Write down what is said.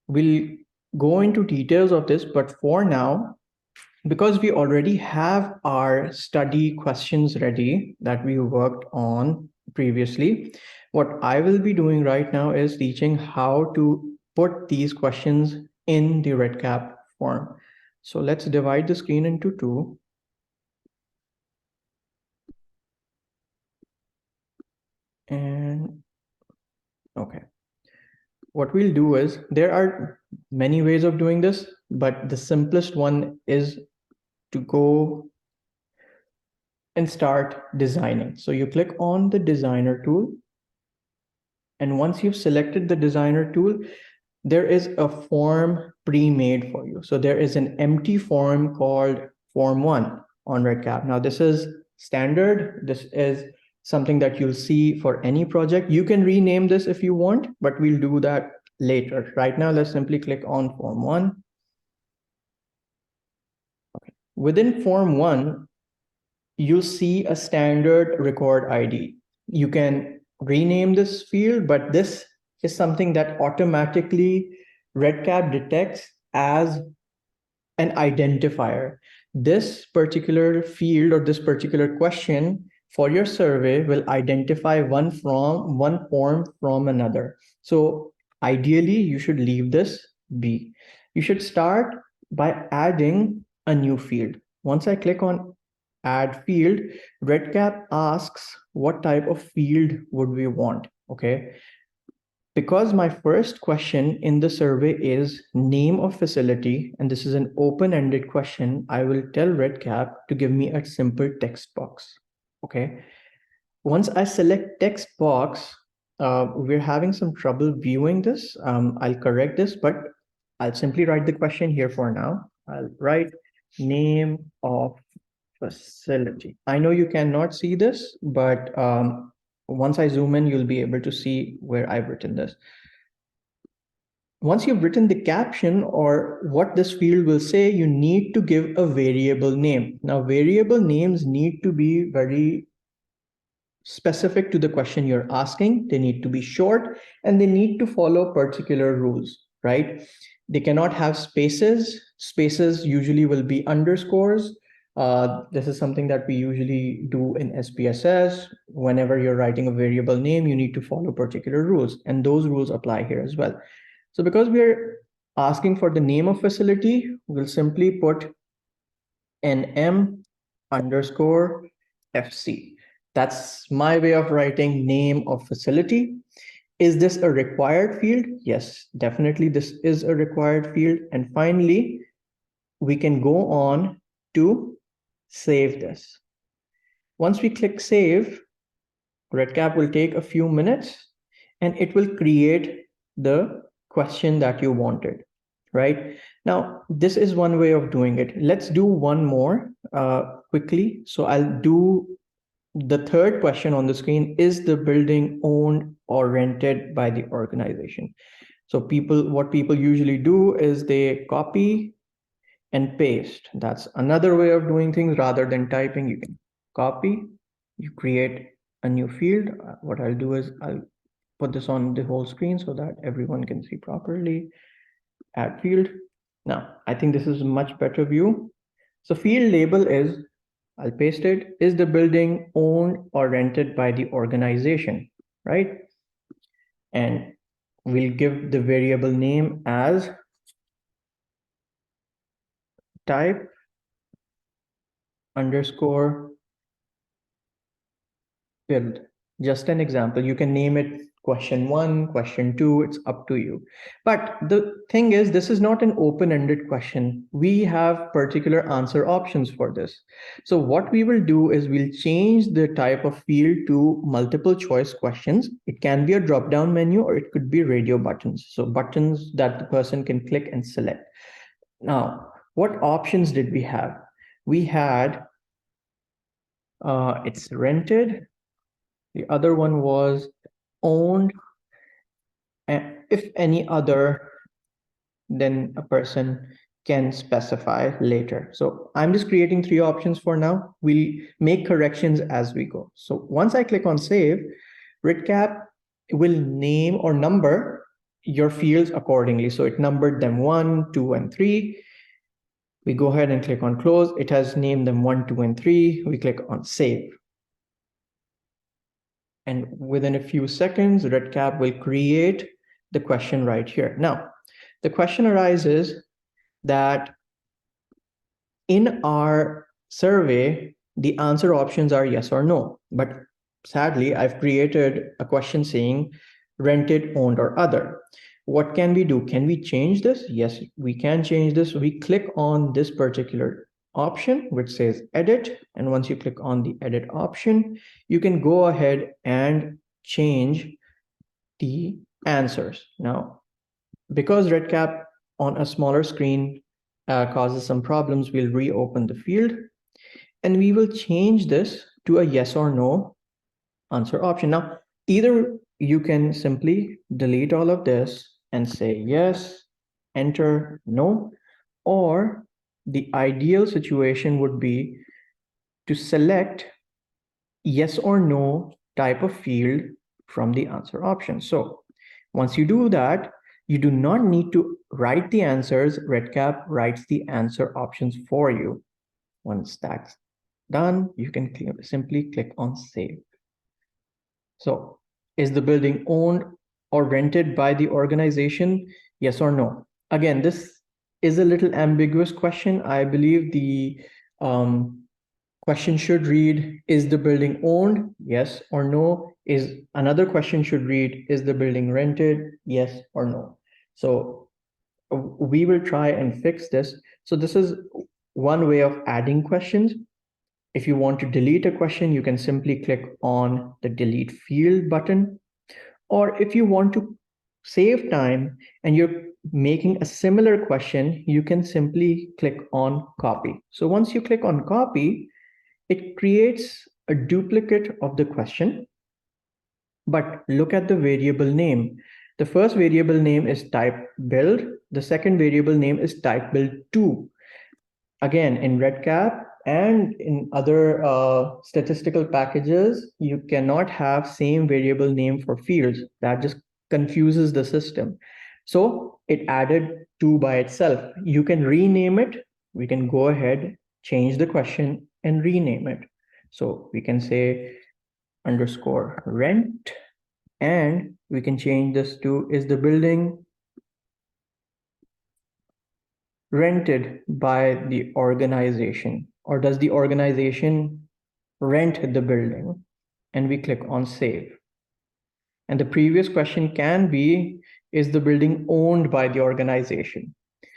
We'll go into details of this, but for now, because we already have our study questions ready that we worked on previously, what I will be doing right now is teaching how to put these questions in the REDCap form. So let's divide the screen into two. And okay, what we'll do is, there are many ways of doing this, but the simplest one is to go and start designing. So you click on the designer tool. And once you've selected the designer tool, there is a form pre-made for you. So there is an empty form called Form 1 on REDCap. Now this is standard. This is something that you'll see for any project. You can rename this if you want, but we'll do that later. Right now, let's simply click on Form 1. Okay. Within Form 1, you'll see a standard record ID. You can rename this field, but this is something that automatically REDCap detects as an identifier. This particular field or this particular question for your survey will identify one form from another. So ideally, you should leave this be. You should start by adding a new field. Once I click on add field, REDCap asks what type of field would we want, okay? Because my first question in the survey is name of facility, and this is an open-ended question, I will tell REDCap to give me a simple text box, okay? Once I select text box, we're having some trouble viewing this. I'll correct this, but I'll simply write the question here for now. I'll write name of facility. I know you cannot see this, but once I zoom in, you'll be able to see where I've written this. Once you've written the caption or what this field will say, you need to give a variable name. Now, variable names need to be very specific to the question you're asking. They need to be short and they need to follow particular rules, right? They cannot have spaces. Spaces usually will be underscores. This is something that we usually do in SPSS. Whenever you're writing a variable name, you need to follow particular rules, and those rules apply here as well. So because we're asking for the name of facility, we'll simply put NM underscore FC. That's my way of writing name of facility. Is this a required field? Yes, definitely this is a required field. And finally, we can go on to save this. Once we click save, REDCap will take a few minutes and it will create the question that you wanted, right? Now, this is one way of doing it. Let's do one more quickly. So I'll do the third question on the screen. Is the building owned or rented by the organization? So what people usually do is they copy and paste. That's another way of doing things. Rather than typing, you can copy, you create a new field. What I'll do is I'll put this on the whole screen so that everyone can see properly. Add field. Now, I think this is a much better view. So field label is, I'll paste it, is the building owned or rented by the organization, right? And we'll give the variable name as type underscore build. Just an example. You can name it question 1, question 2, it's up to you. But the thing is, this is not an open-ended question. We have particular answer options for this. So what we will do is we'll change the type of field to multiple choice questions. It can be a drop-down menu or it could be radio buttons. So buttons that the person can click and select. Now, what options did we have? We had, it's rented. The other one was owned, and if any other, then a person can specify later. So I'm just creating 3 options for now. We'll make corrections as we go. So once I click on save, REDCap will name or number your fields accordingly. So it numbered them 1, 2, and 3. We go ahead and click on close. It has named them 1, 2, and 3. We click on save. And within a few seconds, REDCap will create the question right here. Now, the question arises that in our survey, the answer options are yes or no. But sadly, I've created a question saying rented, owned, or other. What can we do? Can we change this? Yes, we can change this. We click on this particular option, which says edit. And once you click on the edit option, you can go ahead and change the answers. Now, because REDCap on a smaller screen causes some problems, we'll reopen the field and we will change this to a yes or no answer option. Now, either you can simply delete all of this and say yes, enter no, or the ideal situation would be to select yes or no type of field from the answer option. So once you do that, you do not need to write the answers. REDCap writes the answer options for you. Once that's done, you can simply click on save. So is the building owned or rented by the organization? Yes or no? Again, this is a little ambiguous question. I believe the question should read, is the building owned? Yes or no. Is another question should read, is the building rented? Yes or no. So we will try and fix this. So this is one way of adding questions. If you want to delete a question, you can simply click on the delete field button. Or if you want to save time and you're making a similar question, you can simply click on copy. So once you click on copy, it creates a duplicate of the question. But look at the variable name. The first variable name is type build. The second variable name is type build 2. Again, in REDCap and in other statistical packages, you cannot have same variable name for fields. That just confuses the system. So it added 2 by itself. You can rename it. We can go ahead, change the question and rename it. So we can say underscore rent, and we can change this to, is the building rented by the organization, or does the organization rent the building? And we click on save. And the previous question can be, is the building owned by the organization?